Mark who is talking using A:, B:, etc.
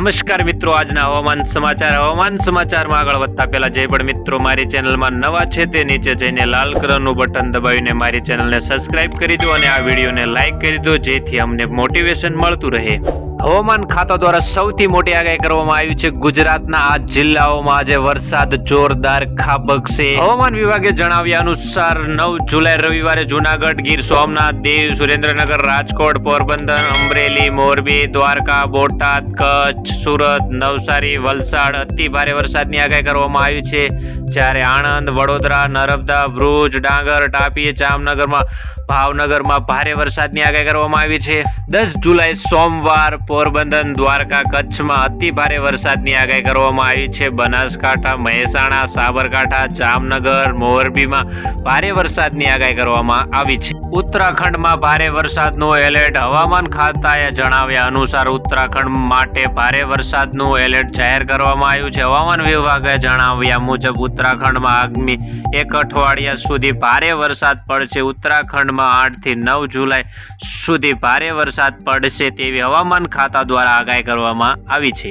A: નમસ્કાર મિત્રો, આજના હવામાન સમાચારમાં આગળ વધતા પહેલા જે પણ મિત્રો મારી ચેનલમાં નવા છે તે નીચે જઈને લાલ કલરનું બટન દબાવીને મારી ચેનલને સબસ્ક્રાઇબ કરી દો અને આ વિડીયોને લાઈક કરી દો, જેથી અમને મોટિવેશન મળતું રહે। હવામાન ખાતા દ્વારા સૌથી મોટી આગાહી કરવામાં આવી છે। ગુજરાતના આ જિલ્લાઓમાં આજે વરસાદ જોરદાર ખાબકશે। હવામાન વિભાગે જણાવ્યા અનુસાર 9 જુલાઈ રવિવારે જૂનાગઢ, ગીર સોમનાથ, દીવ, સુરેન્દ્રનગર, રાજકોટ, પોરબંદર, અમરેલી, મોરબી, દ્વારકા, બોટાદ, કચ્છ, સુરત, નવસારી, વલસાડ અતિ ભારે વરસાદની આગાહી કરવામાં આવી છે। જ્યારે આણંદ, વડોદરા, નર્મદા, ભરૂચ, ડાંગર, તાપી, જામનગરમાં, ભાવનગરમાં ભારે વરસાદની આગાહી કરવામાં આવી છે। 10 જુલાઈ સોમવાર પોરબંદર, દ્વારકા, કચ્છમાં અતિ ભારે વરસાદની આગાહી કરવામાં આવી છે। બનાસકાંઠા, મહેસાણા, સાબરકાંઠા, જામનગર, મોરબીમાં ભારે વરસાદની આગાહી કરવામાં આવી છે। ઉત્તરાખંડમાં ભારે વરસાદનું એલર્ટ। હવામાન ખાતાએ જણાવ્યા અનુસાર ઉત્તરાખંડ માટે ભારે વરસાદનું એલર્ટ જાહેર કરવામાં આવ્યું છે। હવામાન વિભાગે જણાવ્યા મુજબ ઉત્તરાખંડમાં આગામી એક અઠવાડિયા સુધી ભારે વરસાદ પડશે। ઉત્તરાખંડમાં 8 થી 9 જુલાઈ સુધી ભારે વરસાદ પડશે તેવી હવામાન ખાતા દ્વારા આગાહી કરવામાં આવી છે।